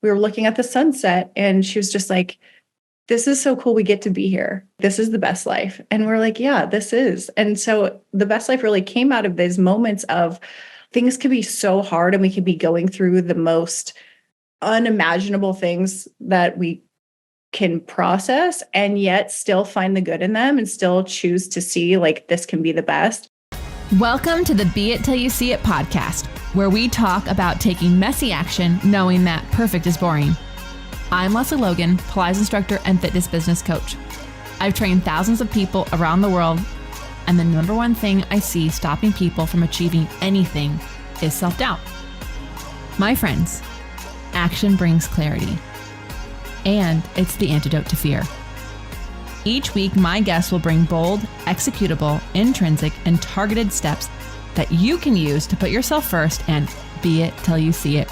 we were looking at the sunset and she was just like, this is so cool. We get to be here. This is the best life. And we're like, yeah, this is. And so the best life really came out of these moments of things could be so hard and we could be going through the most unimaginable things that we can process and yet still find the good in them and still choose to see like this can be the best. Welcome to the Be It Till You See It podcast, where we talk about taking messy action, knowing that perfect is boring. I'm Lesley Logan, Pilates instructor and fitness business coach. I've trained thousands of people around the world, and the number one thing I see stopping people from achieving anything is self-doubt. My friends, action brings clarity, and it's the antidote to fear. Each week, my guests will bring bold, executable, intrinsic, and targeted steps that you can use to put yourself first and be it till you see it.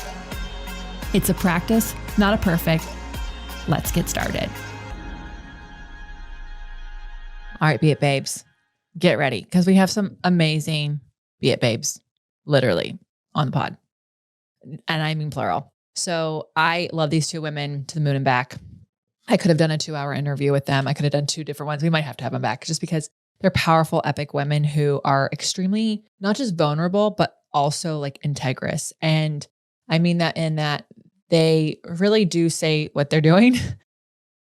It's a practice, not a perfect. Let's get started. All right, Be It Babes, get ready because we have some amazing Be It Babes, literally, on the pod. And I mean plural. So I love these two women to the moon and back. I could have done a 2-hour interview with them. I could have done 2 different ones. We might have to have them back just because they're powerful, epic women who are extremely not just vulnerable, but also like integrous. And I mean that in that they really do say what they're doing.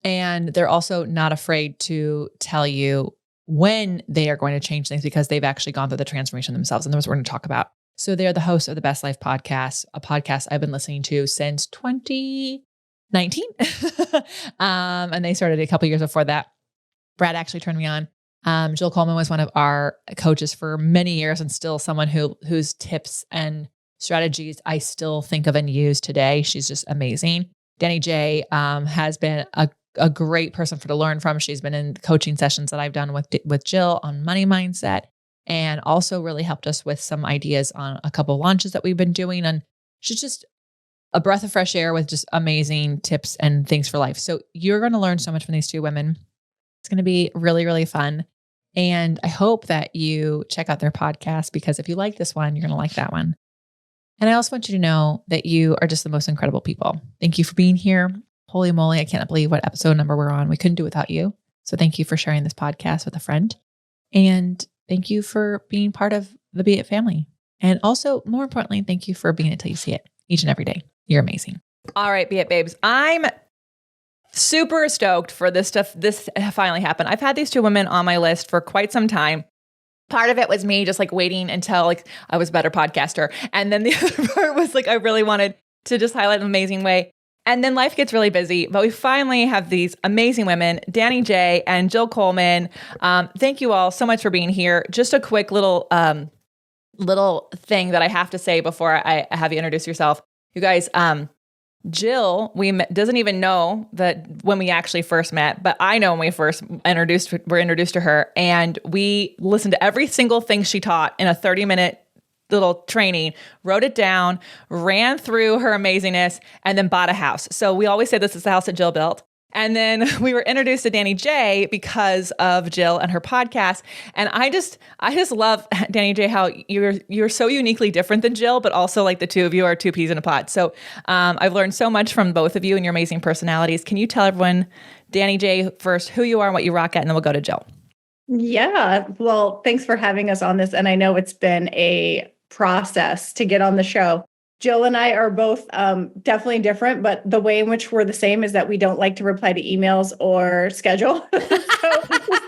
And they're also not afraid to tell you when they are going to change things because they've actually gone through the transformation themselves. And that's what we're going to talk about. So they're the hosts of the Best Life podcast, a podcast I've been listening to since 2019. And they started a couple years before that. Brad actually turned me on. Jill Coleman was one of our coaches for many years and still someone whose tips and strategies I still think of and use today. She's just amazing. Danny J has been a great person to learn from. She's been in coaching sessions that I've done with Jill on money mindset and also really helped us with some ideas on a couple of launches that we've been doing. And she's just a breath of fresh air with just amazing tips and things for life. So you're going to learn so much from these two women. It's going to be really, really fun. And I hope that you check out their podcast because if you like this one, you're going to like that one. And I also want you to know that you are just the most incredible people. Thank you for being here. Holy moly, I can't believe what episode number we're on. We couldn't do it without you. So thank you for sharing this podcast with a friend. And thank you for being part of the Be It family. And also, more importantly, thank you for being it till you see it each and every day. You're amazing. All right, Be It Babes. I'm super stoked for this stuff. This finally happened. I've had these two women on my list for quite some time. Part of it was me just like waiting until like I was a better podcaster. And then the other part was like, I really wanted to just highlight an amazing way. And then life gets really busy, but we finally have these amazing women, Danny J and Jill Coleman. Thank you all so much for being here. Just a quick little thing that I have to say before I have you introduce yourself. You guys, Jill, doesn't even know that when we actually first met, but I know when we first were introduced to her, and we listened to every single thing she taught in a 30-minute little training, wrote it down, ran through her amazingness, and then bought a house. So we always say this is the house that Jill built. And then we were introduced to Danny J because of Jill and her podcast. And I just love, Danny J, how you're so uniquely different than Jill, but also like the two of you are two peas in a pod. So I've learned so much from both of you and your amazing personalities. Can you tell everyone, Danny J, first, who you are and what you rock at, and then we'll go to Jill. Yeah. Well, thanks for having us on this. And I know it's been a process to get on the show. Jill and I are both definitely different, but the way in which we're the same is that we don't like to reply to emails or schedule. So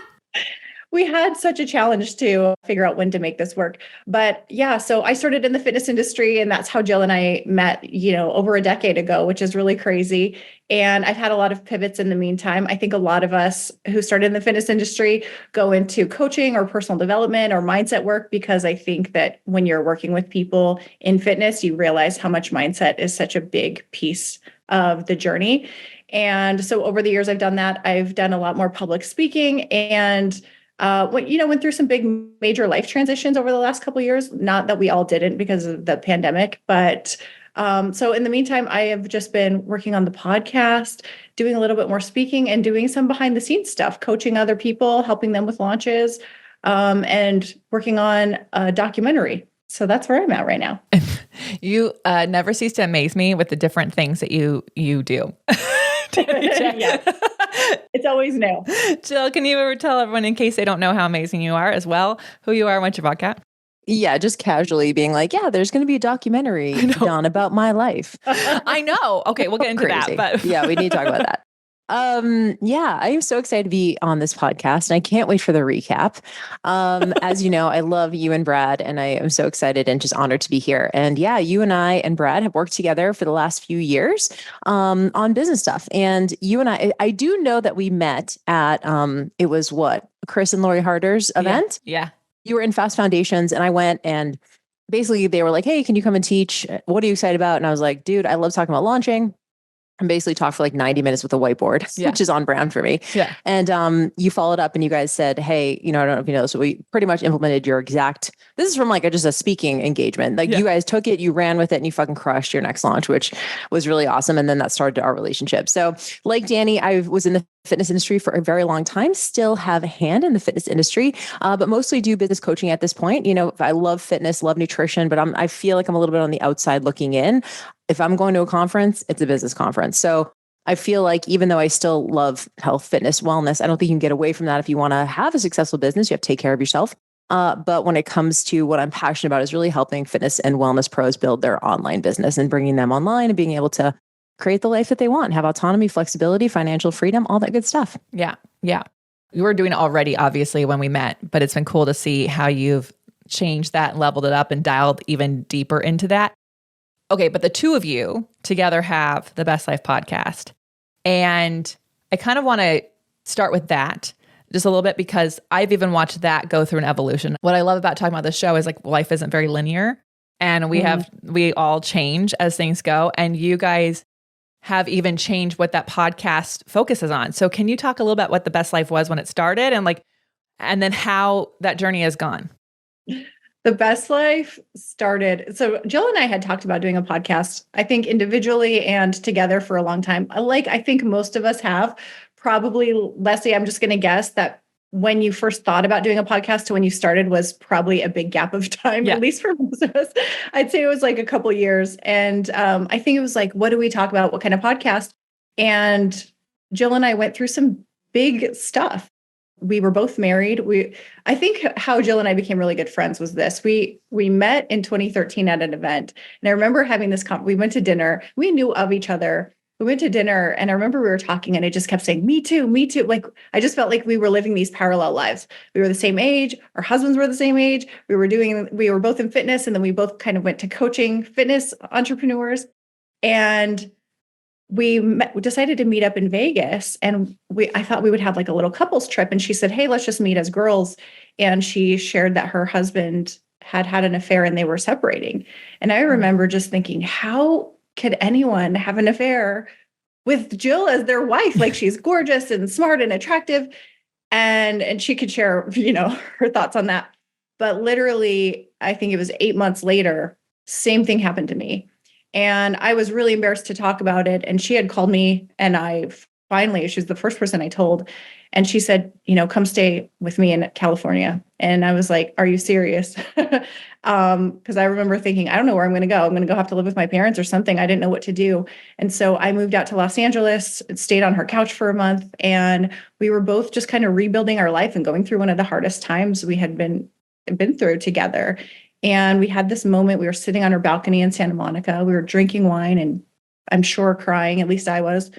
we had such a challenge to figure out when to make this work. But yeah, so I started in the fitness industry and that's how Jill and I met, over a decade ago, which is really crazy. And I've had a lot of pivots in the meantime. I think a lot of us who started in the fitness industry go into coaching or personal development or mindset work because I think that when you're working with people in fitness, you realize how much mindset is such a big piece of the journey. And so over the years, I've done that. I've done a lot more public speaking and went through some big major life transitions over the last couple of years. Not that we all didn't because of the pandemic, but so in the meantime, I have just been working on the podcast, doing a little bit more speaking and doing some behind the scenes stuff, coaching other people, helping them with launches, and working on a documentary. So that's where I'm at right now. You never cease to amaze me with the different things that you do. Yeah. It's always new. Jill, can you ever tell everyone, in case they don't know how amazing you are as well, who you are and what your podcast? Yeah, just casually being like, yeah, there's going to be a documentary done about my life. I know. Okay, we'll get into that. But yeah, we need to talk about that. Yeah, I am so excited to be on this podcast and I can't wait for the recap. As you know, I love you and Brad and I am so excited and just honored to be here. And yeah, you and I and Brad have worked together for the last few years, on business stuff. And you and I do know that we met at, it was what, Chris and Lori Harder's event. Yeah. You were in Fast Foundations and I went and basically they were like, hey, can you come and teach? What are you excited about? And I was like, dude, I love talking about launching. And basically talked for like 90 minutes with a whiteboard, which is on brand for me. Yeah. And you followed up and you guys said, hey, I don't know if you know, so we pretty much implemented your exact, this is from like just a speaking engagement. Like you guys took it, you ran with it and you fucking crushed your next launch, which was really awesome. And then that started our relationship. So like Danny, I was in the fitness industry for a very long time, still have a hand in the fitness industry, but mostly do business coaching at this point. I love fitness, love nutrition, but I feel like I'm a little bit on the outside looking in. If I'm going to a conference, it's a business conference. So I feel like even though I still love health, fitness, wellness, I don't think you can get away from that. If you want to have a successful business, you have to take care of yourself. But when it comes to what I'm passionate about is really helping fitness and wellness pros build their online business and bringing them online and being able to create the life that they want, have autonomy, flexibility, financial freedom, all that good stuff. Yeah. Yeah. You were doing it already, obviously, when we met, but it's been cool to see how you've changed that and leveled it up and dialed even deeper into that. Okay, but the two of you together have the Best Life podcast. And I kind of want to start with that just a little bit because I've even watched that go through an evolution. What I love about talking about this show is like life isn't very linear and we all change as things go. And you guys have even changed what that podcast focuses on. So can you talk a little about what the Best Life was when it started and then how that journey has gone? The Best Life started. So Jill and I had talked about doing a podcast, I think individually and together for a long time. I think most of us have. Probably, Lesley, I'm just going to guess that when you first thought about doing a podcast to when you started was probably a big gap of time, at least for most of us. I'd say it was like a couple of years. And I think it was like, what do we talk about? What kind of podcast? And Jill and I went through some big stuff. We were both married. I think how Jill and I became really good friends was this. We met in 2013 at an event. And I remember having this we went to dinner. We knew of each other. We went to dinner and I remember we were talking and I just kept saying, me too, me too. Like, I just felt like we were living these parallel lives. We were the same age. Our husbands were the same age. We were both in fitness. And then we both kind of went to coaching fitness entrepreneurs. And we decided to meet up in Vegas and I thought we would have like a little couples trip. And she said, hey, let's just meet as girls. And she shared that her husband had an affair and they were separating. And I remember just thinking, how could anyone have an affair with Jill as their wife? Like, she's gorgeous and smart and attractive. And she could share, her thoughts on that. But literally, I think it was 8 months later, same thing happened to me. And I was really embarrassed to talk about it. And she had called me and she was the first person I told. And she said, come stay with me in California. And I was like, are you serious? Because I remember thinking, I don't know where I'm going to go. I'm going to go have to live with my parents or something. I didn't know what to do. And so I moved out to Los Angeles, stayed on her couch for a month. And we were both just kind of rebuilding our life and going through one of the hardest times we had been through together. And we had this moment, we were sitting on her balcony in Santa Monica. We were drinking wine and I'm sure crying, at least I was.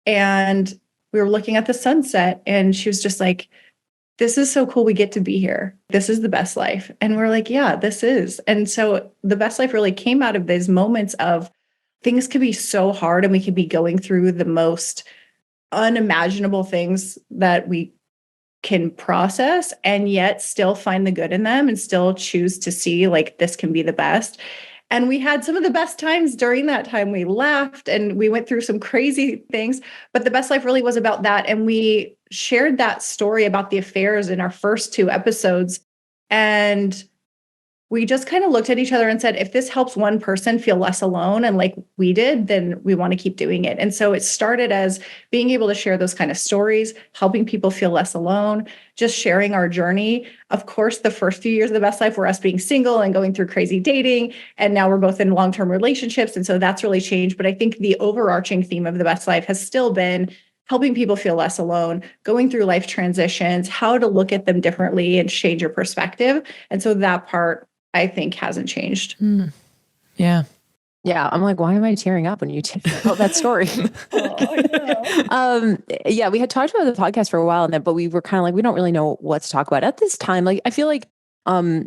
And we were looking at the sunset and she was just like, this is so cool. We get to be here. This is the best life. And we're like, yeah, this is. And so the best life really came out of these moments of things could be so hard and we could be going through the most unimaginable things that we can process and yet still find the good in them and still choose to see like this can be the best. And we had some of the best times during that time. We laughed and we went through some crazy things, but the best life really was about that. And we shared that story about the affairs in our first 2 episodes. And we just kind of looked at each other and said, if this helps one person feel less alone and like we did, then we want to keep doing it. And so it started as being able to share those kind of stories, helping people feel less alone, just sharing our journey. Of course, the first few years of the best life were us being single and going through crazy dating. And now we're both in long-term relationships. And so that's really changed. But I think the overarching theme of the best life has still been helping people feel less alone, going through life transitions, how to look at them differently and change your perspective. And so that part, I think, hasn't changed. Yeah. Yeah. I'm like, why am I tearing up when you tell that story? Yeah, we had talked about the podcast for a while, but we were kind of like, we don't really know what to talk about at this time. Like, I feel like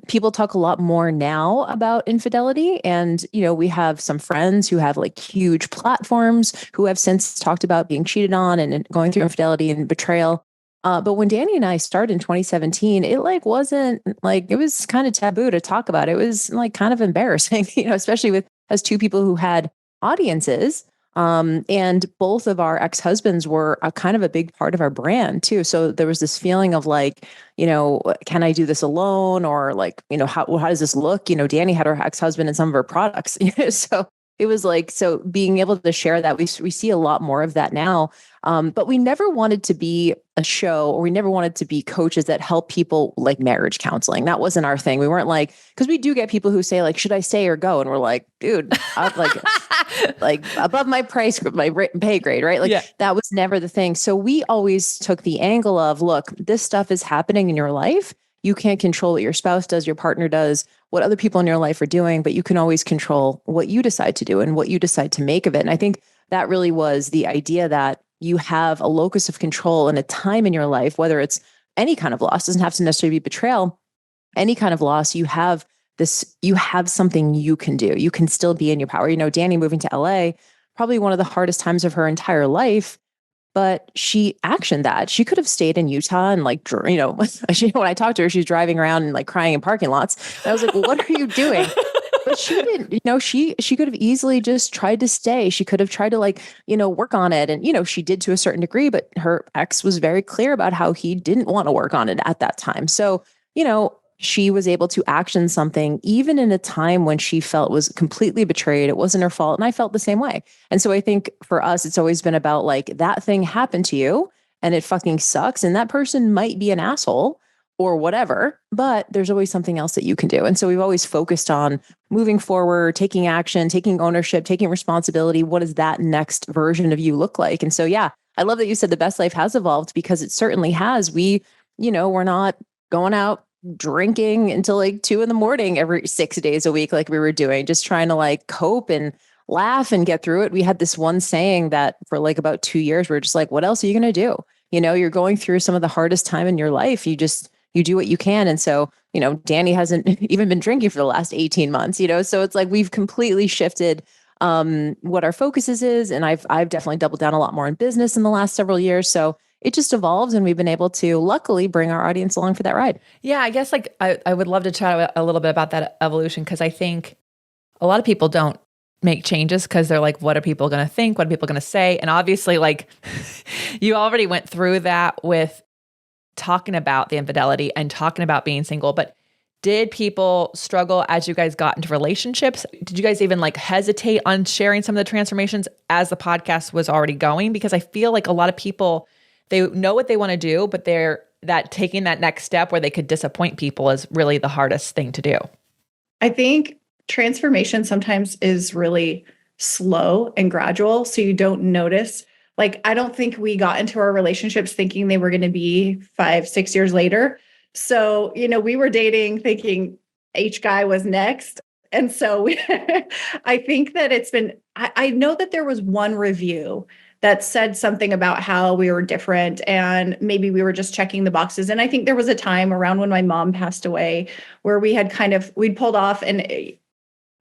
people talk a lot more now about infidelity, and we have some friends who have like huge platforms who have since talked about being cheated on and going through infidelity and betrayal. But when Danny and I started in 2017, it like wasn't like, it was kind of taboo to talk about. It was like kind of embarrassing, especially with as two people who had audiences. And both of our ex-husbands were a kind of a big part of our brand too. So there was this feeling of like, can I do this alone? Or like, how does this look? Danny had her ex-husband in some of her products. So it was like, so being able to share that, we see a lot more of that now. But we never wanted to be a show, or we never wanted to be coaches that help people like marriage counseling. That wasn't our thing. We weren't like, because we do get people who say like, should I stay or go? And we're like, dude, I'm like above my pay grade, right? Like that was never the thing. So we always took the angle of, look, this stuff is happening in your life. You can't control what your spouse does, your partner does, what other people in your life are doing, but you can always control what you decide to do and what you decide to make of it. And I think that really was the idea, that you have a locus of control and a time in your life, whether it's any kind of loss, doesn't have to necessarily be betrayal, any kind of loss, you have something you can do. You can still be in your power. Danny moving to LA, probably one of the hardest times of her entire life, but she actioned that. She could have stayed in Utah and like, when I talked to her, she's driving around and like crying in parking lots. And I was like, well, what are you doing? But she didn't, she could have easily just tried to stay. She could have tried to like, work on it. And, she did to a certain degree, but her ex was very clear about how he didn't want to work on it at that time. So, she was able to action something even in a time when she felt was completely betrayed. It wasn't her fault. And I felt the same way. And so I think for us, it's always been about like, that thing happened to you and it fucking sucks. And that person might be an asshole or whatever, but there's always something else that you can do. And so we've always focused on moving forward, taking action, taking ownership, taking responsibility. What does that next version of you look like? And so, yeah, I love that you said the best life has evolved, because it certainly has. We're not going out drinking until like 2 a.m. every 6 days a week, like we were doing, just trying to like cope and laugh and get through it. We had this one saying that for like about 2 years, we're just like, what else are you going to do? You're going through some of the hardest time in your life. You do what you can. And so, Danny hasn't even been drinking for the last 18 months, so it's like, we've completely shifted what our focus is. And I've definitely doubled down a lot more in business in the last several years. So it just evolves, and we've been able to luckily bring our audience along for that ride. Yeah, I guess like I would love to chat a little bit about that evolution, because I think a lot of people don't make changes because they're like, what are people going to think? What are people going to say? And obviously, like you already went through that with talking about the infidelity and talking about being single, but did people struggle as you guys got into relationships? Did you guys even like hesitate on sharing some of the transformations as the podcast was already going? Because I feel like a lot of people, they know what they want to do, but taking that next step where they could disappoint people is really the hardest thing to do. I think transformation sometimes is really slow and gradual, so you don't notice. Like, I don't think we got into our relationships thinking they were going to be 5-6 years later. So, we were dating thinking H guy was next. And so I think that I know that there was one review that said something about how we were different and maybe we were just checking the boxes. And I think there was a time around when my mom passed away where we'd pulled off, and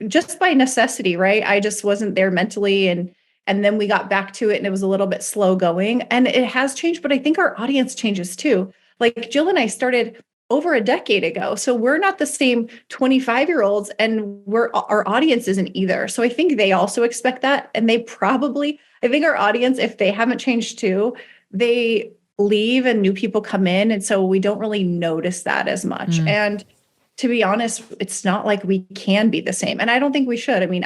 just by necessity, right? I just wasn't there mentally. And then we got back to it, and it was a little bit slow going, and it has changed, but I think our audience changes too. Like Jill and I started over a decade ago. So we're not the same 25-year-olds, and our audience isn't either. So I think they also expect that. And I think our audience, if they haven't changed too, they leave and new people come in. And so we don't really notice that as much. And to be honest, it's not like we can be the same. And I don't think we should. I mean,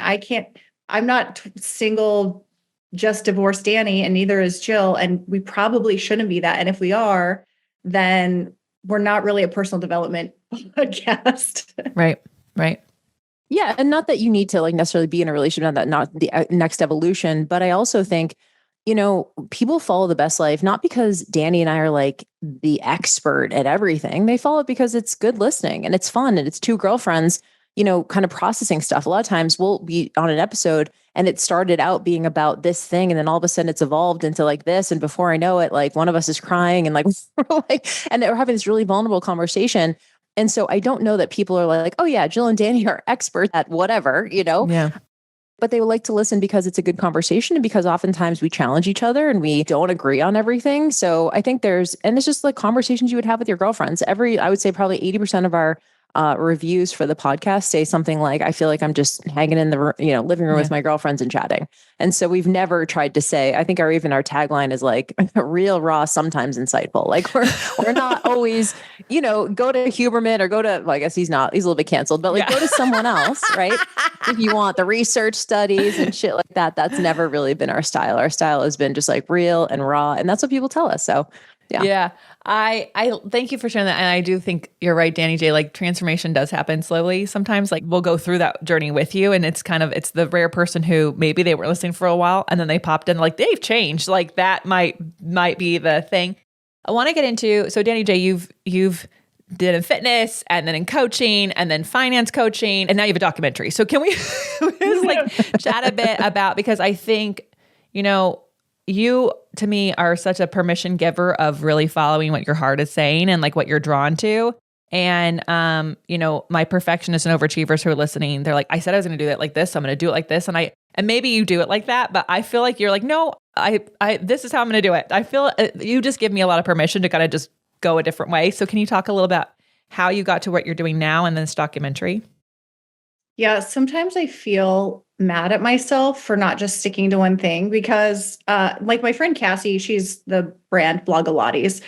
I'm not single, just divorced Danny, and neither is Jill. And we probably shouldn't be that. And if we are, then we're not really a personal development podcast. Right. Right. Yeah. And not that you need to like necessarily be in a relationship, not the next evolution, but I also think, people follow the best life, not because Danny and I are like the expert at everything. They follow it because it's good listening and it's fun and it's two girlfriends, kind of processing stuff. A lot of times we'll be on an episode and it started out being about this thing. And then all of a sudden it's evolved into like this. And before I know it, like one of us is crying and like, and we're having this really vulnerable conversation. And so I don't know that people are like, oh yeah, Jill and Danny are experts at whatever, Yeah. but they would like to listen because it's a good conversation and because oftentimes we challenge each other and we don't agree on everything. So I think and it's just like conversations you would have with your girlfriends. I would say probably 80% of our reviews for the podcast say something like, I feel like I'm just hanging in the living room with my girlfriends and chatting. And so we've never tried to say, I think our tagline is like real, raw, sometimes insightful. Like we're not always, go to Huberman or go to, well, I guess he's a little bit canceled, but like go to someone else, right? If you want the research studies and shit like that, that's never really been our style. Our style has been just like real and raw. And that's what people tell us. So yeah. I thank you for sharing that. And I do think you're right, Danny J, like transformation does happen slowly. Sometimes like we'll go through that journey with you. And it's the rare person who maybe they were listening for a while and then they popped in like they've changed. Like that might be the thing. I want to get into, so Danny J, you've did in fitness and then in coaching and then finance coaching. And now you have a documentary. So can we just like chat a bit about, because I think, you, to me, are such a permission giver of really following what your heart is saying and like what you're drawn to. And, my perfectionists and overachievers who are listening, they're like, I said I was going to do it like this. So I'm going to do it like this. And maybe you do it like that, but I feel like you're like, no, this is how I'm going to do it. I feel you just give me a lot of permission to kind of just go a different way. So can you talk a little about how you got to what you're doing now in this documentary? Yeah, sometimes I feel mad at myself for not just sticking to one thing because like my friend Cassie, she's the brand Blogilates.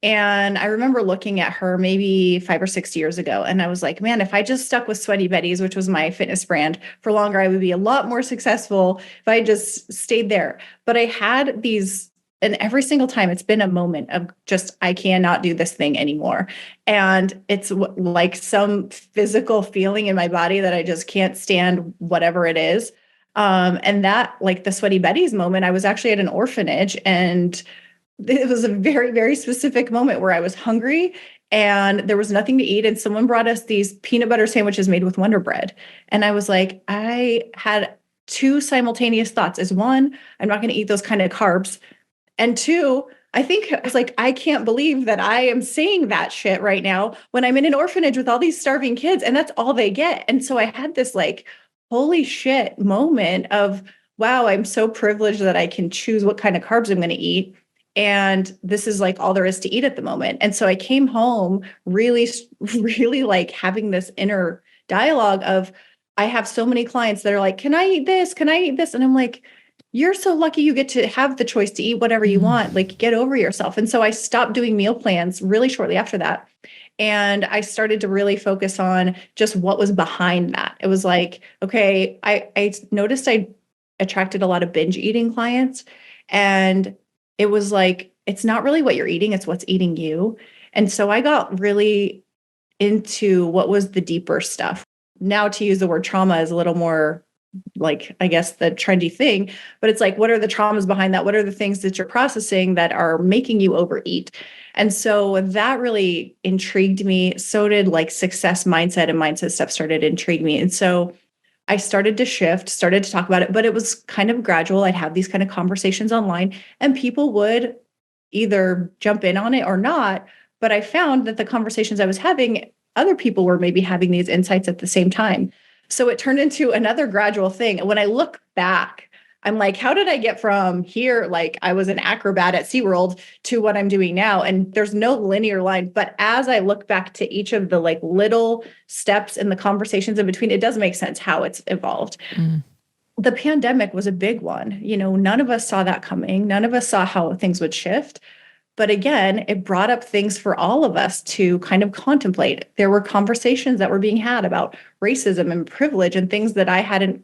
And I remember looking at her maybe 5 or 6 years ago. And I was like, man, if I just stuck with Sweaty Betty's, which was my fitness brand for longer, I would be a lot more successful if I just stayed there. But I had these, and every single time it's been a moment of just, I cannot do this thing anymore. And it's like some physical feeling in my body that I just can't stand whatever it is. And that, like the Sweaty Betty's moment, I was actually at an orphanage and it was a very, very specific moment where I was hungry and there was nothing to eat. And someone brought us these peanut butter sandwiches made with Wonder Bread. And I was like, I had two simultaneous thoughts. As one, I'm not going to eat those kind of carbs. And two, I think I was like, I can't believe that I am saying that shit right now when I'm in an orphanage with all these starving kids and that's all they get. And so I had this like, holy shit moment of, wow, I'm so privileged that I can choose what kind of carbs I'm going to eat. And this is like all there is to eat at the moment. And so I came home really, really like having this inner dialogue of, I have so many clients that are like, can I eat this? Can I eat this? And I'm like, you're so lucky you get to have the choice to eat whatever you want, like get over yourself. And so I stopped doing meal plans really shortly after that. And I started to really focus on just what was behind that. It was like, okay, I noticed I attracted a lot of binge eating clients. And it was like, it's not really what you're eating, it's what's eating you. And so I got really into what was the deeper stuff. Now to use the word trauma is a little more like, I guess, the trendy thing, but it's like, what are the traumas behind that? What are the things that you're processing that are making you overeat? And so that really intrigued me. So did like success mindset and mindset stuff started to intrigue me. And so I started to shift, started to talk about it, but it was kind of gradual. I'd have these kind of conversations online and people would either jump in on it or not. But I found that the conversations I was having, other people were maybe having these insights at the same time. So it turned into another gradual thing. And when I look back, I'm like, how did I get from here? Like I was an acrobat at SeaWorld to what I'm doing now. And there's no linear line. But as I look back to each of the like little steps in the conversations in between, it does make sense how it's evolved. The pandemic was a big one. You know, none of us saw that coming. None of us saw how things would shift. But again, it brought up things for all of us to kind of contemplate. There were conversations that were being had about racism and privilege and things that I hadn't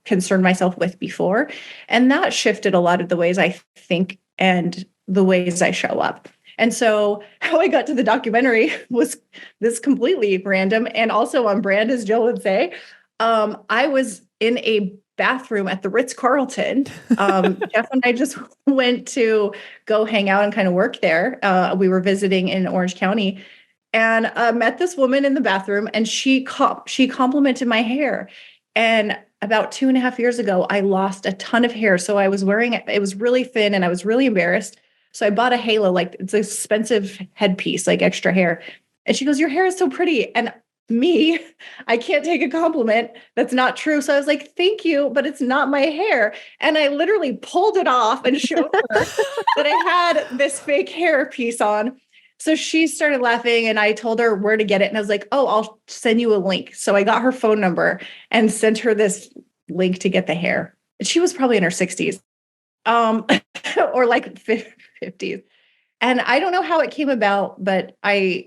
concerned myself with before. And that shifted a lot of the ways I think and the ways I show up. And so how I got to the documentary was this completely random and also on brand, as Jill would say. I was in a bathroom at the Ritz-Carlton. Jeff and I just went to go hang out and kind of work there. We were visiting in Orange County and met this woman in the bathroom, and she complimented my hair. And about 2.5 years ago, I lost a ton of hair. So I was wearing it. It was really thin and I was really embarrassed. So I bought a halo, like it's an expensive headpiece, like extra hair. And she goes, "Your hair is so pretty." And me, I can't take a compliment. That's not true. So I was like, "Thank you, but it's not my hair." And I literally pulled it off and showed her that I had this fake hair piece on. So she started laughing and I told her where to get it. And I was like, "Oh, I'll send you a link." So I got her phone number and sent her this link to get the hair. And she was probably in her 60s, or like 50s. And I don't know how it came about, but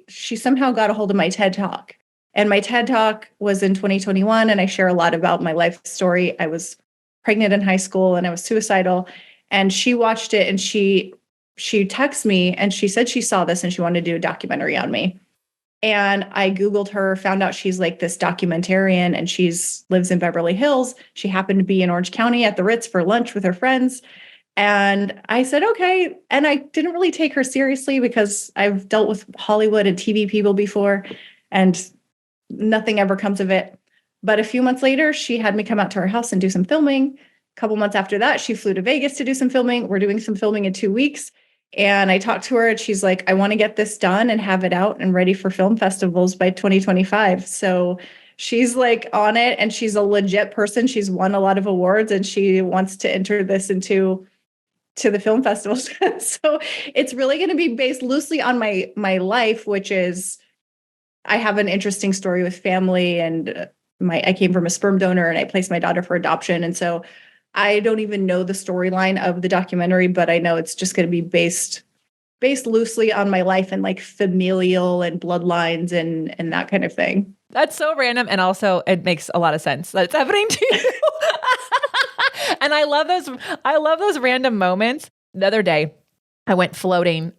she somehow got a hold of my TED Talk. And my TED Talk was in 2021. And I share a lot about my life story. I was pregnant in high school and I was suicidal. And she watched it and she texted me and she said she saw this and she wanted to do a documentary on me. And I Googled her, found out she's like this documentarian and lives in Beverly Hills. She happened to be in Orange County at the Ritz for lunch with her friends. And I said, okay. And I didn't really take her seriously because I've dealt with Hollywood and TV people before and nothing ever comes of it. But a few months later, she had me come out to her house and do some filming. A couple months after that, she flew to Vegas to do some filming. We're doing some filming in 2 weeks. And I talked to her and she's like, "I want to get this done and have it out and ready for film festivals by 2025. So she's like on it and she's a legit person. She's won a lot of awards and she wants to enter this into the film festivals. So it's really going to be based loosely on my life, which is I have an interesting story with family and I came from a sperm donor and I placed my daughter for adoption. And so I don't even know the storyline of the documentary, but I know it's just going to be based loosely on my life and like familial and bloodlines and that kind of thing. That's so random. And also it makes a lot of sense that it's happening to you. And I love those random moments. The other day I went floating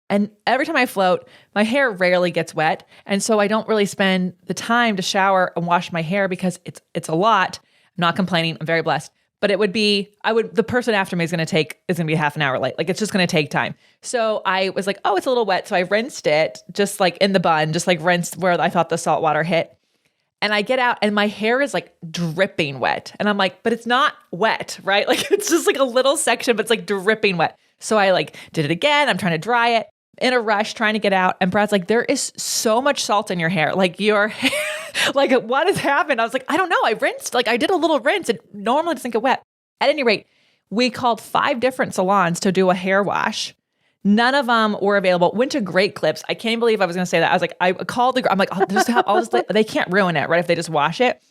and every time I float, my hair rarely gets wet. And so I don't really spend the time to shower and wash my hair because it's a lot. I'm not complaining. I'm very blessed. But the person after me is going to be half an hour late. Like it's just going to take time. So I was like, oh, it's a little wet. So I rinsed it just like in the bun, just like rinsed where I thought the salt water hit. And I get out and my hair is like dripping wet. And I'm like, but it's not wet, right? Like it's just like a little section, but it's like dripping wet. So I like did it again. I'm trying to dry it in a rush, trying to get out. And Brad's like, "There is so much salt in your hair. Like your hair, like what has happened?" I was like, "I don't know. I rinsed, like I did a little rinse. It normally doesn't get wet." At any rate, we called 5 different salons to do a hair wash. None of them were available. Went to Great Clips. I can't believe I was going to say that. I was like, I called I'm like, they can't ruin it, right? If they just wash it.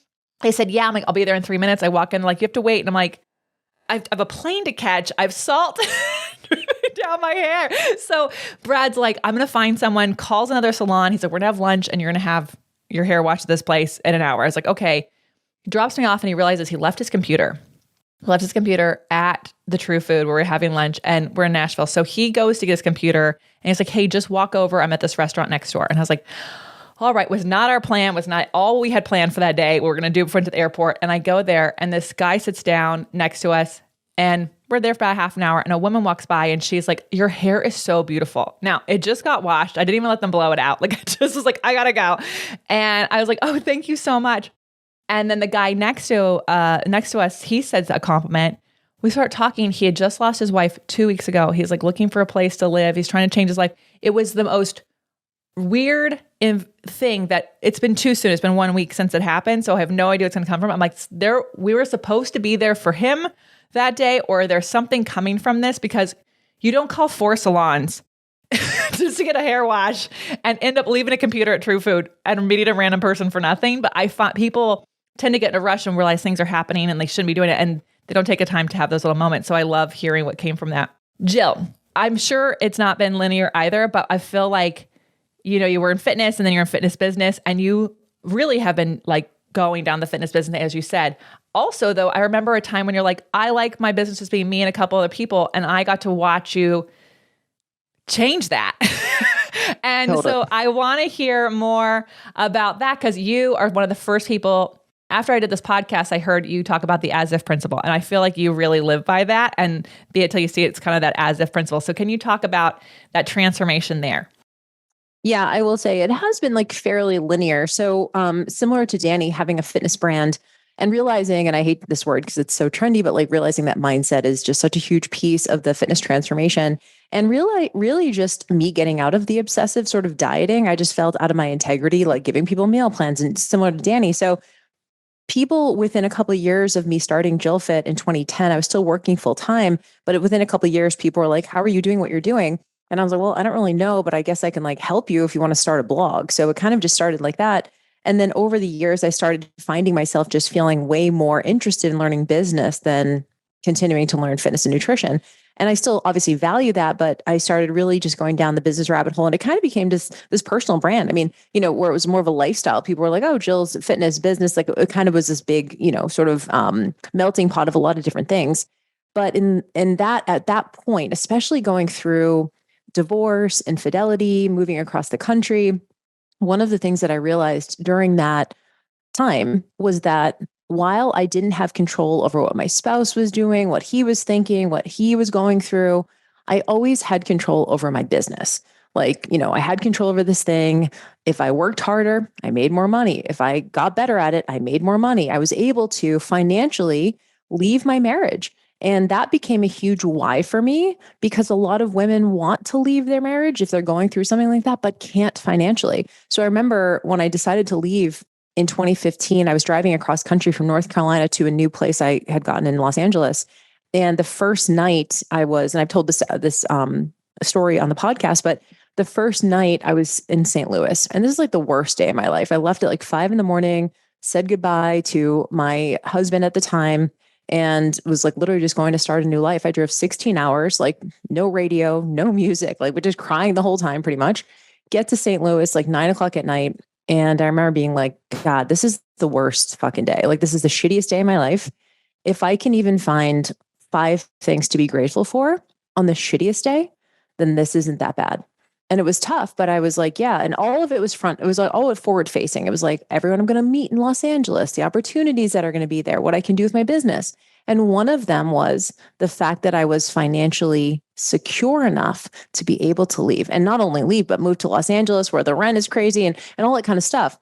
They said, "Yeah." I'm like, "I'll be there in 3 minutes." I walk in, like, "You have to wait." And I'm like, I have a plane to catch. I have salt down my hair. So Brad's like, "I'm going to find someone," calls another salon. He's like, "We're going to have lunch and you're going to have your hair washed at this place in an hour." I was like, okay. He drops me off and he realizes he left his computer. At the True Food where we're having lunch and we're in Nashville. So he goes to get his computer and he's like, "Hey, just walk over. I'm at this restaurant next door." And I was like, all right, was not our plan, was not all we had planned for that day. We were going to do in front of the airport. And I go there and this guy sits down next to us and we're there for about half an hour and a woman walks by and she's like, "Your hair is so beautiful." Now, it just got washed. I didn't even let them blow it out. Like I just was like, I gotta go. And I was like, "Oh, thank you so much." And then the guy next to us, he says a compliment. We start talking. He had just lost his wife 2 weeks ago. He's like looking for a place to live. He's trying to change his life. It was the most weird thing that it's been too soon. It's been 1 week since it happened. So I have no idea what's going to come from it. I'm like, we were supposed to be there for him that day, or there's something coming from this, because you don't call 4 salons just to get a hair wash and end up leaving a computer at True Food and meeting a random person for nothing. But I find people tend to get in a rush and realize things are happening and they shouldn't be doing it. And they don't take a time to have those little moments. So I love hearing what came from that. Jill, I'm sure it's not been linear either, but I feel like, you were in fitness and then you're in fitness business and you really have been like going down the fitness business, as you said. Also, though, I remember a time when you're like, I like my business just being me and a couple other people. And I got to watch you change that. And Totally. so I want to hear more about that because you are one of the first people. After I did this podcast, I heard you talk about the as if principle. And I feel like you really live by that. And be it till you see it, it's kind of that as if principle. So can you talk about that transformation there? Yeah, I will say it has been like fairly linear. So similar to Danny, having a fitness brand and realizing, and I hate this word because it's so trendy, but like realizing that mindset is just such a huge piece of the fitness transformation. And really just me getting out of the obsessive sort of dieting. I just felt out of my integrity, like giving people meal plans and similar to Danny. So people within a couple of years of me starting Jill Fit in 2010, I was still working full time, but within a couple of years, people were like, how are you doing what you're doing? And I was like, well, I don't really know, but I guess I can like help you if you want to start a blog. So it kind of just started like that. And then over the years, I started finding myself just feeling way more interested in learning business than continuing to learn fitness and nutrition. And I still obviously value that, but I started really just going down the business rabbit hole. And it kind of became just this personal brand. I mean, where it was more of a lifestyle. People were like, oh, Jill's fitness business. Like it kind of was this big, sort of melting pot of a lot of different things. But at that point, especially going through divorce, infidelity, moving across the country, one of the things that I realized during that time was that while I didn't have control over what my spouse was doing, what he was thinking, what he was going through, I always had control over my business. Like, I had control over this thing. If I worked harder, I made more money. If I got better at it, I made more money. I was able to financially leave my marriage. And that became a huge why for me because a lot of women want to leave their marriage if they're going through something like that, but can't financially. So I remember when I decided to leave in 2015, I was driving across country from North Carolina to a new place I had gotten in Los Angeles. And the first night and I've told this story on the podcast, but the first night I was in St. Louis, and this is like the worst day of my life. I left at like 5 a.m, said goodbye to my husband at the time, and was like literally just going to start a new life. I drove 16 hours, like no radio, no music, like we're just crying the whole time pretty much. Get to St. Louis like 9 o'clock at night. And I remember being like, God, this is the worst fucking day. Like, this is the shittiest day of my life. If I can even find 5 things to be grateful for on the shittiest day, then this isn't that bad. And it was tough, but I was like, yeah. And all of it was it was like all forward facing. It was like everyone I'm going to meet in Los Angeles, the opportunities that are going to be there, what I can do with my business. And one of them was the fact that I was financially secure enough to be able to leave, and not only leave, but move to Los Angeles where the rent is crazy and all that kind of stuff.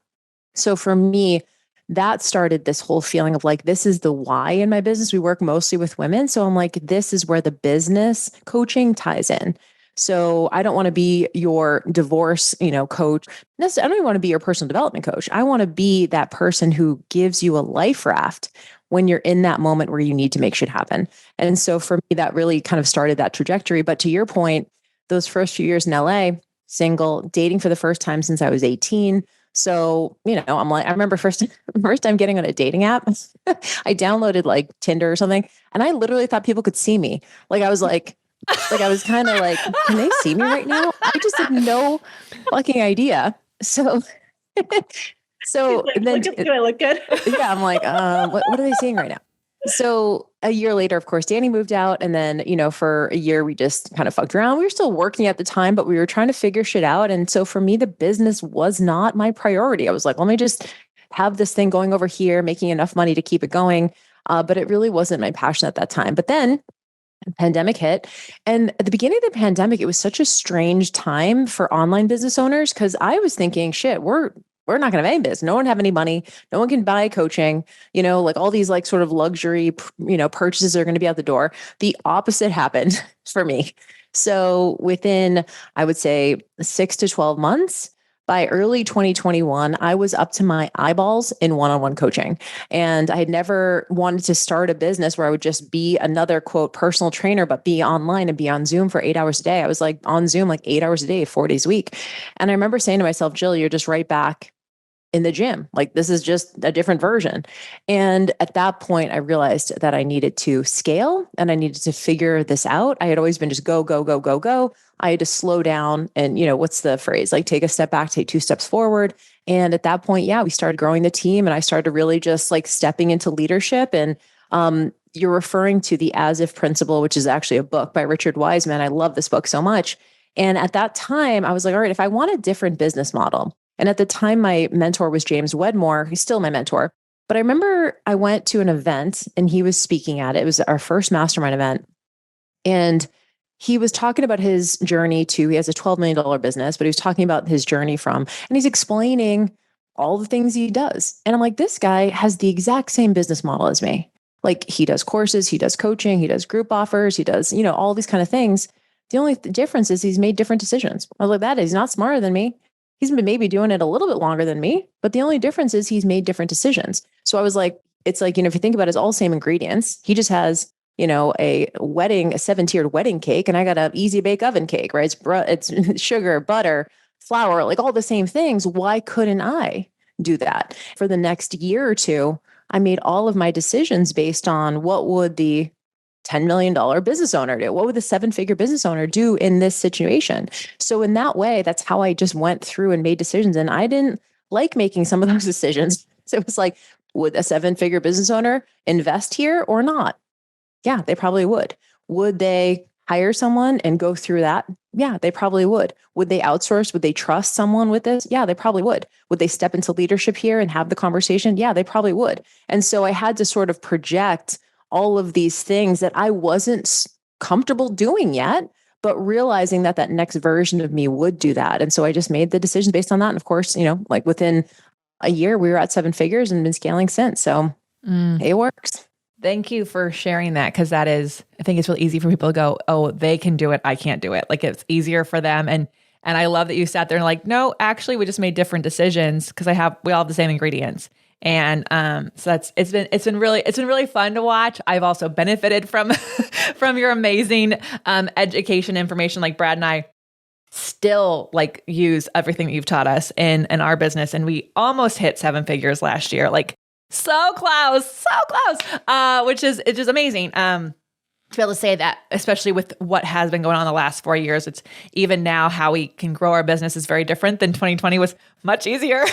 So for me, that started this whole feeling of like, this is the why in my business. We work mostly with women. So I'm like, this is where the business coaching ties in. So I don't want to be your divorce, coach. I don't even want to be your personal development coach. I want to be that person who gives you a life raft when you're in that moment where you need to make shit happen. And so for me, that really kind of started that trajectory. But to your point, those first few years in LA, single, dating for the first time since I was 18. So, I'm like, I remember first time getting on a dating app, I downloaded like Tinder or something. And I literally thought people could see me. Like, I was kind of like, can they see me right now? I just had no fucking idea. So, then do I look good? Yeah, I'm like, what are they seeing right now? So a year later, of course, Danny moved out. And then, for a year, we just kind of fucked around. We were still working at the time, but we were trying to figure shit out. And so for me, the business was not my priority. I was like, let me just have this thing going over here, making enough money to keep it going. But it really wasn't my passion at that time. But then the pandemic hit. And at the beginning of the pandemic, it was such a strange time for online business owners because I was thinking, shit, we're not going to have any business. No one have any money. No one can buy coaching, like all these like sort of luxury, purchases are going to be out the door. The opposite happened for me. So within, I would say 6 to 12 months, by early 2021, I was up to my eyeballs in one-on-one coaching. And I had never wanted to start a business where I would just be another quote personal trainer, but be online and be on Zoom for 8 hours a day. I was like on Zoom like 8 hours a day, 4 days a week. And I remember saying to myself, Jill, you're just right back in the gym. Like this is just a different version. And at that point, I realized that I needed to scale and I needed to figure this out. I had always been just go, go, go, go, go. I had to slow down and, what's the phrase? Like take a step back, take 2 steps forward. And at that point, we started growing the team and I started really just like stepping into leadership. And you're referring to the As If Principle, which is actually a book by Richard Wiseman. I love this book so much. And at that time, I was like, all right, if I want a different business model, and at the time, my mentor was James Wedmore. He's still my mentor. But I remember I went to an event and he was speaking at it. It was our first mastermind event. And he was talking about his journey he has a $12 million business, but he was talking about his journey and he's explaining all the things he does. And I'm like, this guy has the exact same business model as me. Like he does courses, he does coaching, he does group offers, he does, all these kind of things. The only difference is he's made different decisions. I was like, he's not smarter than me. He's been maybe doing it a little bit longer than me, but the only difference is he's made different decisions. So I was like, it's like, if you think about it, it's all the same ingredients. He just has, a 7-tiered wedding cake, and I got an easy bake oven cake, right? It's sugar, butter, flour, like all the same things. Why couldn't I do that? For the next year or two, I made all of my decisions based on what would the $10 million business owner do? What would the 7-figure business owner do in this situation? So in that way, that's how I just went through and made decisions. And I didn't like making some of those decisions. So it was like, would a 7-figure business owner invest here or not? Yeah, they probably would. Would they hire someone and go through that? Yeah, they probably would. Would they outsource? Would they trust someone with this? Yeah, they probably would. Would they step into leadership here and have the conversation? Yeah, they probably would. And so I had to sort of project all of these things that I wasn't comfortable doing yet, but realizing that next version of me would do that. And so I just made the decisions based on that. And of course, like within a year, we were at 7 figures and been scaling since. So it works. Thank you for sharing that. Cause I think it's really easy for people to go, oh, they can do it. I can't do it. Like it's easier for them. And I love that you sat there and like, no, actually we just made different decisions because we all have the same ingredients. And so it's been really fun to watch. I've also benefited from your amazing education information. Like Brad and I still like use everything that you've taught us in our business, and we almost hit 7 figures last year. Like so close, which is amazing. To be able to say that, especially with what has been going on the last 4 years, it's even now how we can grow our business is very different than 2020 was much easier.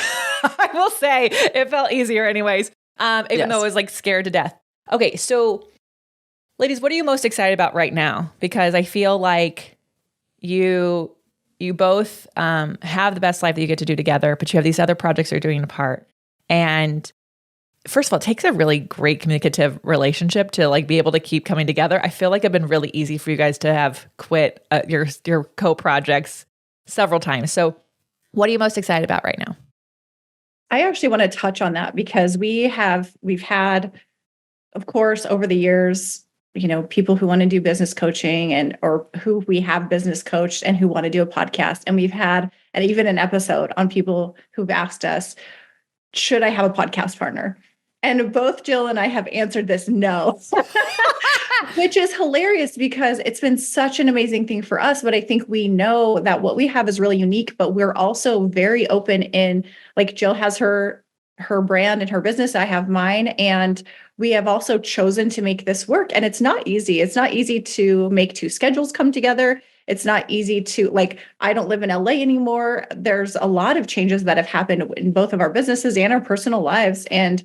I will say it felt easier anyways, even though I was like scared to death. Okay. So ladies, what are you most excited about right now? Because I feel like you both have the best life that you get to do together, but you have these other projects you're doing apart. And first of all, it takes a really great communicative relationship to like be able to keep coming together. I feel like it's been really easy for you guys to have quit your co-projects several times. So what are you most excited about right now? I actually want to touch on that because we've had, of course, over the years, people who want to do business coaching or who we have business coached and who want to do a podcast. And we've had even an episode on people who've asked us, should I have a podcast partner? And both Jill and I have answered this no, which is hilarious because it's been such an amazing thing for us. But I think we know that what we have is really unique, but we're also very open in, like Jill has her brand and her business. I have mine. And we have also chosen to make this work. And it's not easy. It's not easy to make 2 schedules come together. It's not easy to I don't live in LA anymore. There's a lot of changes that have happened in both of our businesses and our personal lives. And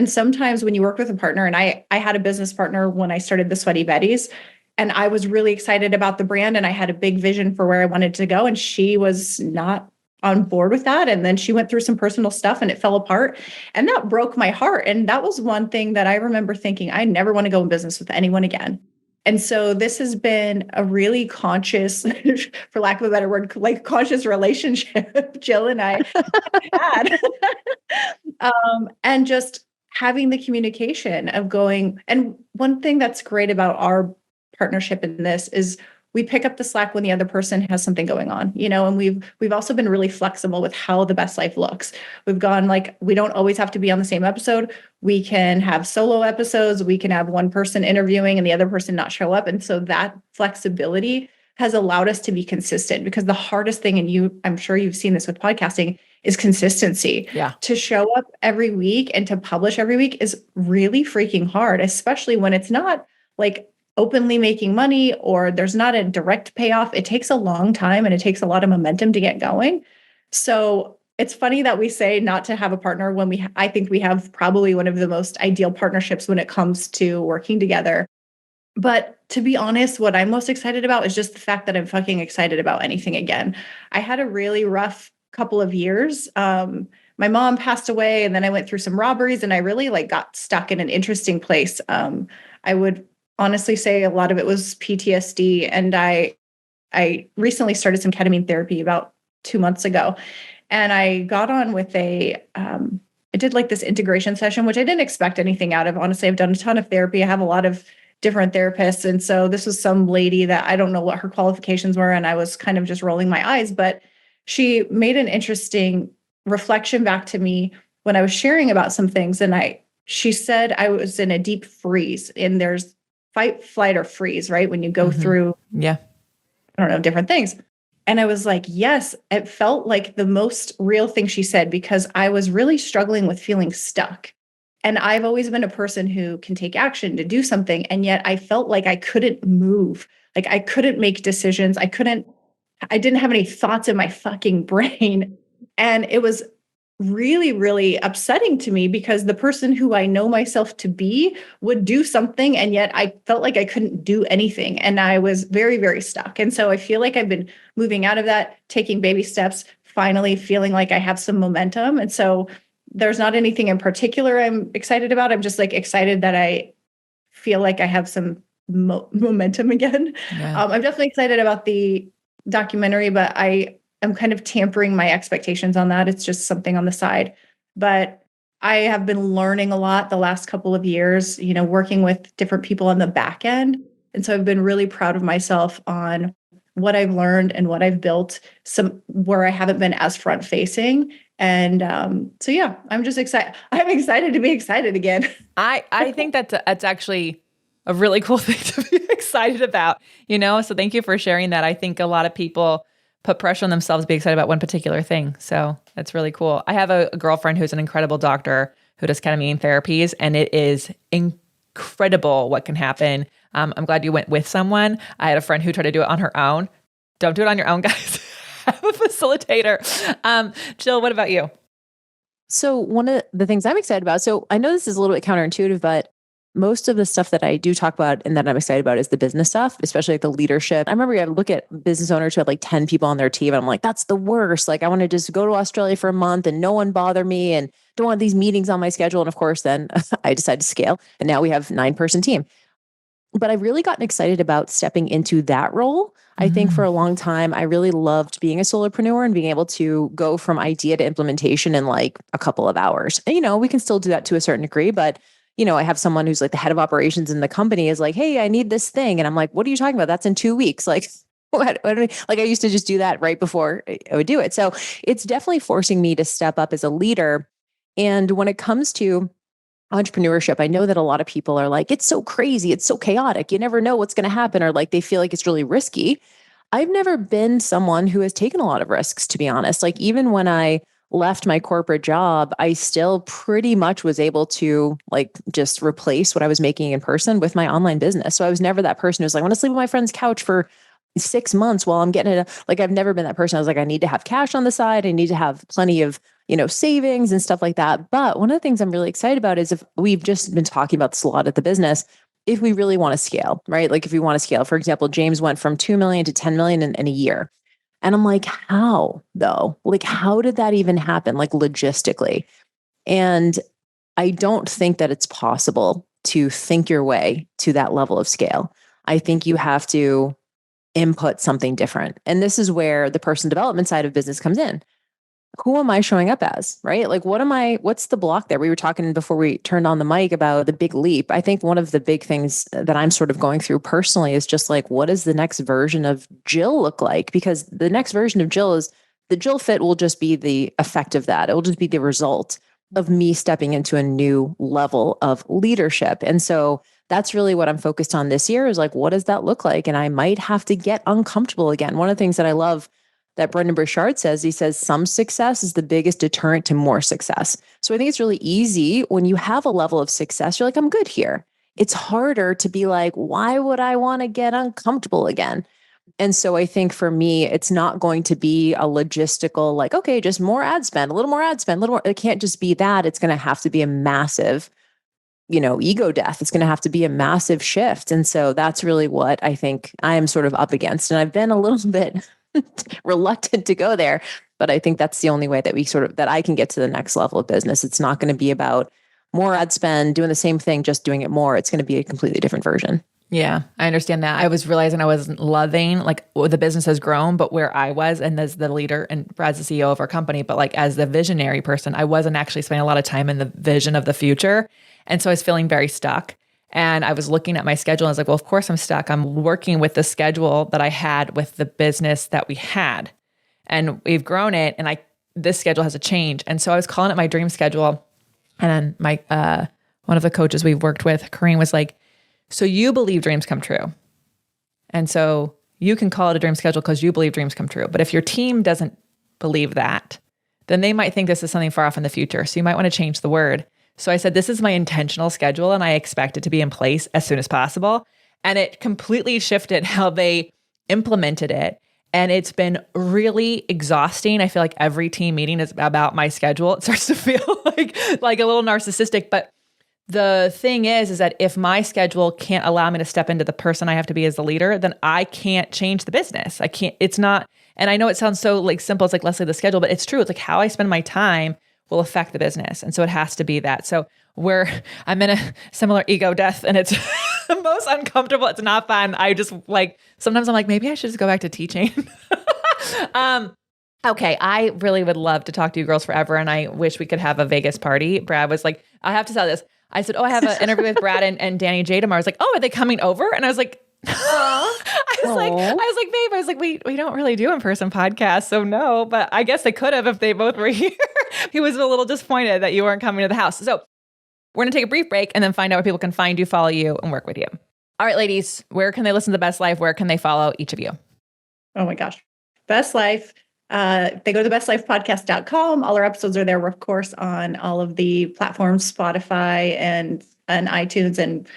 sometimes when you work with a partner, and I had a business partner when I started the Sweaty Betties, and I was really excited about the brand and I had a big vision for where I wanted to go. And she was not on board with that. And then she went through some personal stuff and it fell apart. And that broke my heart. And that was one thing that I remember thinking, I never want to go in business with anyone again. And so this has been a really conscious, for lack of a better word, like conscious relationship Jill and I had. And just having the communication of going. And one thing that's great about our partnership in this is we pick up the slack when the other person has something going on, and we've also been really flexible with how the best life looks. We've gone we don't always have to be on the same episode. We can have solo episodes. We can have one person interviewing and the other person not show up. And so that flexibility has allowed us to be consistent, because the hardest thing, and I'm sure you've seen this with podcasting, is consistency. Yeah. To show up every week and to publish every week is really freaking hard, especially when it's not like openly making money or there's not a direct payoff. It takes a long time and it takes a lot of momentum to get going. So it's funny that we say not to have a partner when I think we have probably one of the most ideal partnerships when it comes to working together. But to be honest, what I'm most excited about is just the fact that I'm fucking excited about anything again. I had a really rough couple of years. My mom passed away and then I went through some robberies and I really like got stuck in an interesting place. I would honestly say a lot of it was PTSD. And I recently started some ketamine therapy about 2 months ago. And I got on with I did like this integration session, which I didn't expect anything out of. Honestly, I've done a ton of therapy. I have a lot of different therapists. And so this was some lady that I don't know what her qualifications were. And I was kind of just rolling my eyes, but she made an interesting reflection back to me when I was sharing about some things. And she said I was in a deep freeze, and there's fight, flight, or freeze, right? When you go through, I don't know, different things. And I was like, yes, it felt like the most real thing she said, because I was really struggling with feeling stuck. And I've always been a person who can take action to do something. And yet I felt like I couldn't move. Like I couldn't make decisions. I didn't have any thoughts in my fucking brain. And it was really, really upsetting to me because the person who I know myself to be would do something. And yet I felt like I couldn't do anything. And I was very, very stuck. And so I feel like I've been moving out of that, taking baby steps, finally feeling like I have some momentum. And so there's not anything in particular I'm excited about. I'm just like excited that I feel like I have some momentum again. Yeah. I'm definitely excited about the documentary, but I am kind of tampering my expectations on that. It's just something on the side. But I have been learning a lot the last couple of years, working with different people on the back end. And so I've been really proud of myself on what I've learned and what I've built, some where I haven't been as front facing. And so, yeah, I'm just excited. I'm excited to be excited again. I think that's actually a really cool thing to be excited about, So thank you for sharing that. I think a lot of people put pressure on themselves to be excited about one particular thing. So that's really cool. I have a girlfriend who's an incredible doctor who does ketamine therapies, and it is incredible what can happen. I'm glad you went with someone. I had a friend who tried to do it on her own. Don't do it on your own, guys. Have a facilitator. Jill, what about you? So one of the things I'm excited about, so I know this is a little bit counterintuitive, but most of the stuff that I do talk about and that I'm excited about is the business stuff, especially like the leadership. I remember I would look at business owners who have like 10 people on their team. And I'm like, that's the worst. Like I want to just go to Australia for a month and no one bother me and don't want these meetings on my schedule. And of course, then I decided to scale and now we have 9-person team. But I've really gotten excited about stepping into that role. I think for a long time, I really loved being a solopreneur and being able to go from idea to implementation in like a couple of hours. And, we can still do that to a certain degree, but I have someone who's like the head of operations in the company is like, hey, I need this thing. And I'm like, what are you talking about? That's in 2 weeks. Like, what like I used to just do that right before I would do it. So it's definitely forcing me to step up as a leader. And when it comes to entrepreneurship, I know that a lot of people are like, it's so crazy. It's so chaotic. You never know what's going to happen. Or like, they feel like it's really risky. I've never been someone who has taken a lot of risks, to be honest. Like even when I left my corporate job, I still pretty much was able to like just replace what I was making in person with my online business. So I was never that person who's like, I want to sleep on my friend's couch for 6 months while I'm getting it. Like I've never been that person. I was like, I need to have cash on the side. I need to have plenty of, savings and stuff like that. But one of the things I'm really excited about is if we've just been talking about this a lot at the business, if we really want to scale, right? Like if we want to scale, for example, James went from 2 million to 10 million in a year. And I'm like, how though? Like, how did that even happen? Like logistically. And I don't think that it's possible to think your way to that level of scale. I think you have to input something different. And this is where the person development side of business comes in. Who am I showing up as, right? Like, what's the block there? We were talking before we turned on the mic about the big leap. I think one of the big things that I'm sort of going through personally is just like, what does the next version of Jill look like? Because the next version of Jill is the Jill fit will just be the effect of that. It will just be the result of me stepping into a new level of leadership. And so that's really what I'm focused on this year is like, what does that look like? And I might have to get uncomfortable again. One of the things that I love that Brendan Burchard says. He says some success is the biggest deterrent to more success. So I think it's really easy when you have a level of success, you're like, I'm good here. It's harder to be like, why would I want to get uncomfortable again? And so I think for me, it's not going to be a logistical, like, okay, just more ad spend, a little more ad spend, a little more. It can't just be that. It's going to have to be a massive, ego death. It's going to have to be a massive shift. And so that's really what I think I am sort of up against. And I've been a little bit reluctant to go there, but I think that's the only way that that I can get to the next level of business. It's not going to be about more ad spend, doing the same thing, just doing it more. It's going to be a completely different version. Yeah, I understand that. I was realizing I wasn't loving the business has grown, but where I was and as the leader and Brad's the CEO of our company, but like as the visionary person, I wasn't actually spending a lot of time in the vision of the future. And so I was feeling very stuck. And I was looking at my schedule and I was like, well, of course I'm stuck. I'm working with the schedule that I had with the business that we had. And we've grown it and this schedule has to change. And so I was calling it my dream schedule. And then my one of the coaches we've worked with, Kareem, was like, so you believe dreams come true. And so you can call it a dream schedule because you believe dreams come true. But if your team doesn't believe that, then they might think this is something far off in the future. So you might want to change the word. So I said, this is my intentional schedule and I expect it to be in place as soon as possible. And it completely shifted how they implemented it. And it's been really exhausting. I feel like every team meeting is about my schedule. It starts to feel like a little narcissistic, but the thing is that if my schedule can't allow me to step into the person I have to be as the leader, then I can't change the business. I can't, it's not, and I know it sounds so simple. It's like, Lesley, the schedule, but it's true. It's like how I spend my time will affect the business. And so it has to be that. So I'm in a similar ego death and it's the most uncomfortable. It's not fun. I just sometimes I'm like, maybe I should just go back to teaching. Okay, I really would love to talk to you girls forever. And I wish we could have a Vegas party. Brad was like, I have to tell this. I said, I have an interview with Brad and Danny J tomorrow. I was like, are they coming over? And I was like, I was like, babe, we don't really do in-person podcasts. So no, but I guess they could have if they both were here. He was a little disappointed that you weren't coming to the house. So we're going to take a brief break and then find out where people can find you, follow you, and work with you. All right, ladies, where can they listen to The Best Life? Where can they follow each of you? Oh my gosh. Best Life. They go to thebestlifepodcast.com. All our episodes are there. We're, of course, on all of the platforms, Spotify and iTunes. And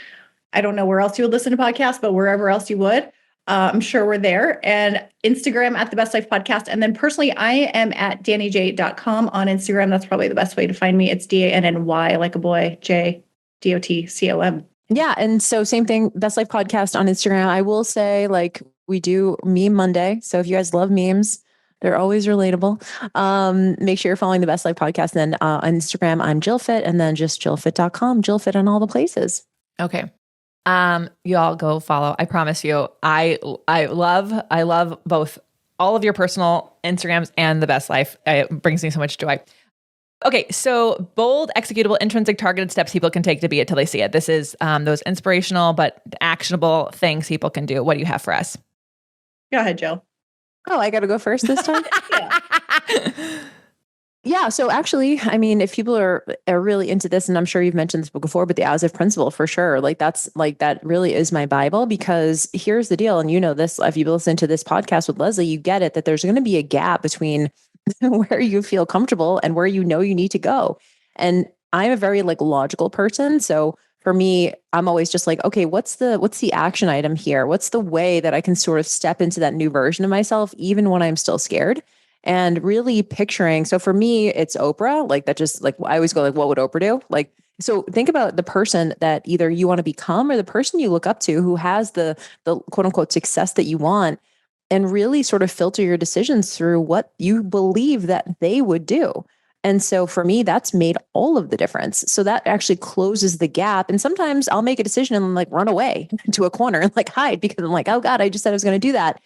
I don't know where else you would listen to podcasts, but wherever else you would, I'm sure we're there. And Instagram at The Best Life Podcast. And then personally, I am at DannyJ.com on Instagram. That's probably the best way to find me. It's DANNY, like a boy, JDOTCOM. Yeah. And so same thing, Best Life Podcast on Instagram. I will say we do Meme Monday. So if you guys love memes, they're always relatable. Make sure you're following The Best Life Podcast. Then on Instagram, I'm JillFit, and then just JillFit.com, JillFit on all the places. Okay. Y'all go follow. I promise you. I love both all of your personal Instagrams and The Best Life. It brings me so much joy. Okay, so bold, executable, intrinsic, targeted steps people can take to be it till they see it. This is those inspirational but actionable things people can do. What do you have for us? Go ahead, Jill. Oh, I got to go first this time? Yeah. So actually, I mean, if people are really into this, and I'm sure you've mentioned this book before, but the As If Principle for sure, that really is my Bible, because here's the deal. And you know this, if you listen to this podcast with Lesley, you get it, that there's going to be a gap between where you feel comfortable and where you know you need to go. And I'm a very logical person. So for me, I'm always just like, okay, what's the action item here? What's the way that I can sort of step into that new version of myself, even when I'm still scared? And really picturing. So for me, it's Oprah. I always go what would Oprah do? So think about the person that either you want to become or the person you look up to who has the quote unquote success that you want, and really sort of filter your decisions through what you believe that they would do. And so for me, that's made all of the difference. So that actually closes the gap. And sometimes I'll make a decision and run away to a corner and hide, because I'm like, oh God, I just said I was going to do that.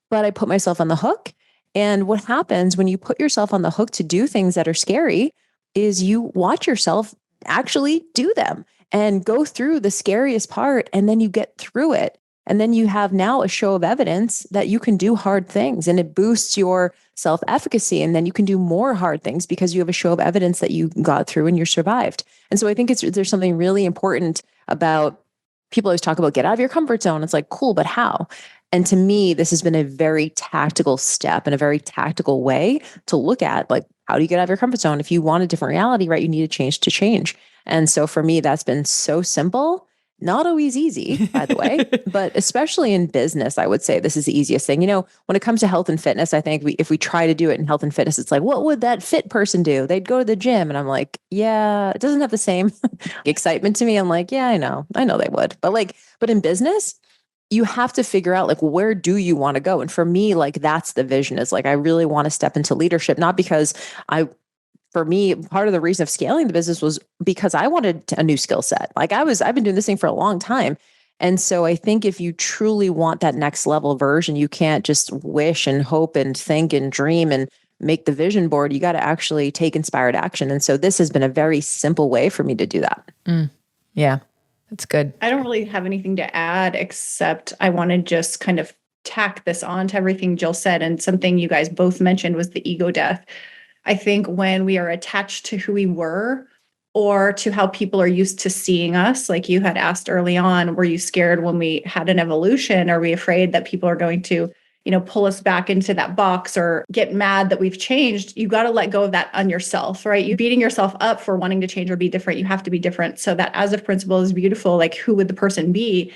But I put myself on the hook. And what happens when you put yourself on the hook to do things that are scary is you watch yourself actually do them and go through the scariest part. And then you get through it. And then you have now a show of evidence that you can do hard things, and it boosts your self-efficacy. And then you can do more hard things because you have a show of evidence that you got through and you survived. And so I think there's something really important about, people always talk about get out of your comfort zone. It's cool, but how? And to me, this has been a very tactical step and a very tactical way to look at, like, how do you get out of your comfort zone? If you want a different reality, right, you need to change. And so for me, that's been so simple. Not always easy, by the way, but especially in business, I would say this is the easiest thing. When it comes to health and fitness, I think if we try to do it in health and fitness, it's like, what would that fit person do? They'd go to the gym. And I'm like, yeah, it doesn't have the same excitement to me. I'm like, yeah, I know they would. But in business, you have to figure out, like, where do you want to go? And for me, like, that's the vision, is like, I really want to step into leadership, not because for me, part of the reason of scaling the business was because I wanted a new skill set. Like, I've been doing this thing for a long time. And so I think if you truly want that next level version, you can't just wish and hope and think and dream and make the vision board. You got to actually take inspired action. And so this has been a very simple way for me to do that. Yeah, that's good. I don't really have anything to add, except I want to just kind of tack this on to everything Jill said. And something you guys both mentioned was the ego death. I think when we are attached to who we were or to how people are used to seeing us, like you had asked early on, were you scared when we had an evolution? Are we afraid that people are going to, pull us back into that box or get mad that we've changed? You got to let go of that on yourself, right? You beating yourself up for wanting to change or be different. You have to be different. So that as of principle is beautiful. Like, who would the person be?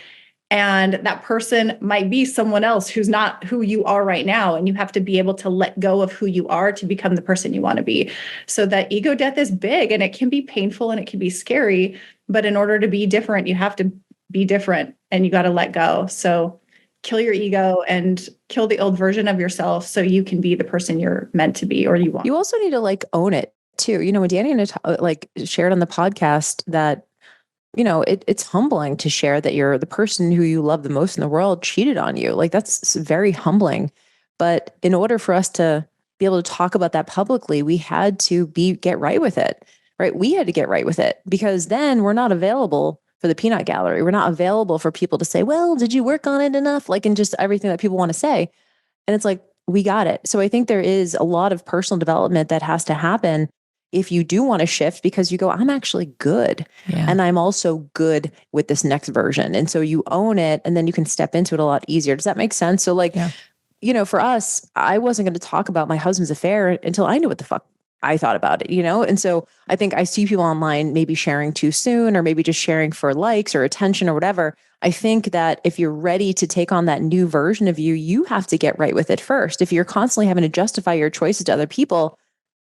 And that person might be someone else who's not who you are right now. And you have to be able to let go of who you are to become the person you want to be. So that ego death is big, and it can be painful and it can be scary. But in order to be different, you have to be different, and you got to let go. So kill your ego and kill the old version of yourself so you can be the person you're meant to be or you want. You also need to, like, own it too. When Danny and I shared on the podcast that, it's humbling to share that you're the person who you love the most in the world cheated on you. Like, that's very humbling. But in order for us to be able to talk about that publicly, we had to get right with it, right? We had to get right with it, because then we're not available for the peanut gallery. We're not available for people to say, well, did you work on it enough? Like, and just everything that people want to say. And it's like, we got it. So I think there is a lot of personal development that has to happen if you do want to shift, because you go, I'm actually good. Yeah. And I'm also good with this next version. And so you own it, and then you can step into it a lot easier. Does that make sense? So for us, I wasn't going to talk about my husband's affair until I knew what the fuck I thought about it, And so I think I see people online maybe sharing too soon, or maybe just sharing for likes or attention or whatever. I think that if you're ready to take on that new version of you, you have to get right with it first. If you're constantly having to justify your choices to other people,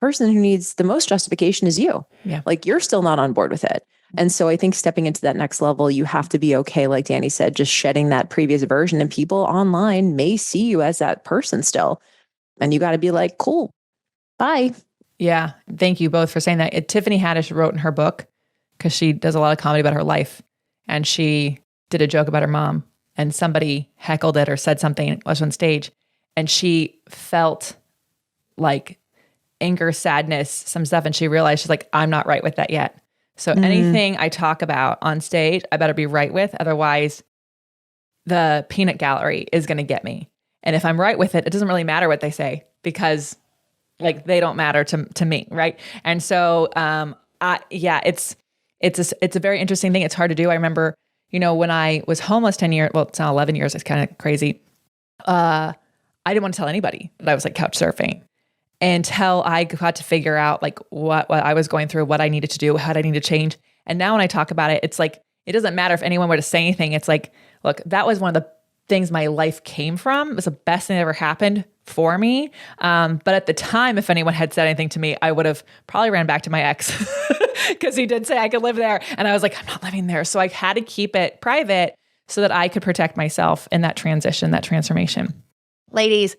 person who needs the most justification is you. Yeah. Like, you're still not on board with it. And so I think stepping into that next level, you have to be okay, like Danny said, just shedding that previous version, and people online may see you as that person still. And you got to be like, cool, bye. Yeah. Thank you both for saying that. Tiffany Haddish wrote in her book, because she does a lot of comedy about her life, and she did a joke about her mom, and somebody heckled it or said something, was on stage, and she felt like anger, sadness, some stuff. And she realized, she's like, I'm not right with that yet. So anything I talk about on stage, I better be right with. Otherwise, the peanut gallery is going to get me. And if I'm right with it, it doesn't really matter what they say, because they don't matter to me. Right. And so, it's a very interesting thing. It's hard to do. I remember, when I was homeless 10 years, well, it's now 11 years. It's kind of crazy. I didn't want to tell anybody that I was couch surfing, until I got to figure out what I was going through, what I needed to do, how I needed to change. And now when I talk about it, it's like, it doesn't matter if anyone were to say anything. It's like, look, that was one of the things my life came from. It was the best thing that ever happened for me. But at the time, if anyone had said anything to me, I would have probably ran back to my ex, because he did say I could live there. And I was like, I'm not living there. So I had to keep it private so that I could protect myself in that transition, that transformation. Ladies,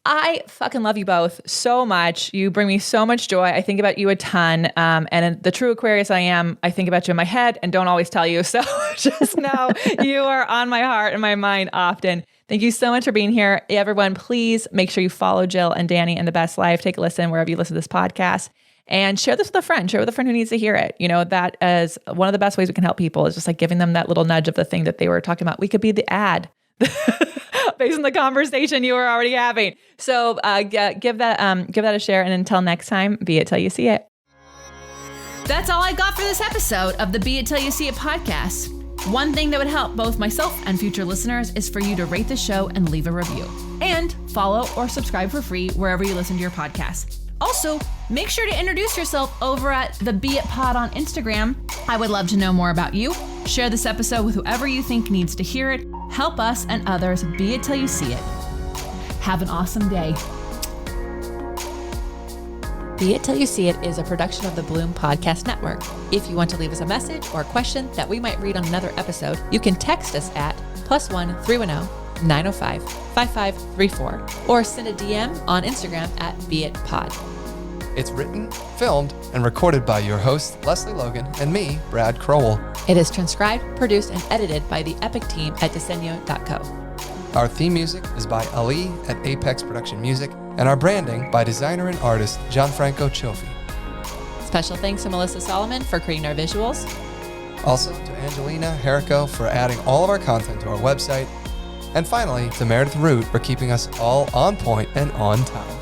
I fucking love you both so much. You bring me so much joy. I think about you a ton. And in the true Aquarius I am, I think about you in my head and don't always tell you. So just know you are on my heart and my mind often. Thank you so much for being here. Everyone, please make sure you follow Jill and Danny in The Best Life. Take a listen wherever you listen to this podcast. And share this with a friend. Share with a friend who needs to hear it. That is one of the best ways we can help people, is just giving them that little nudge of the thing that they were talking about. We could be the ad based on the conversation you were already having. So give that a share. And until next time, be it till you see it. That's all I got for this episode of the Be It Till You See It podcast. One thing that would help both myself and future listeners is for you to rate the show and leave a review. And follow or subscribe for free wherever you listen to your podcast. Also, make sure to introduce yourself over at the Beit Pod on Instagram. I would love to know more about you. Share this episode with whoever you think needs to hear it. Help us and others be it till you see it. Have an awesome day. Be It Till You See It is a production of the Bloom Podcast Network. If you want to leave us a message or a question that we might read on another episode, you can text us at +1 310 905 5534 or send a DM on Instagram at beitpod. It's written, filmed, and recorded by your host, Lesley Logan, and me, Brad Crowell. It is transcribed, produced, and edited by the epic team at Diseño.co. Our theme music is by Ali at Apex Production Music, and our branding by designer and artist Gianfranco Cioffi. Special thanks to Melissa Solomon for creating our visuals. Also to Angelina Herrico for adding all of our content to our website. And finally, to Meredith Root for keeping us all on point and on time.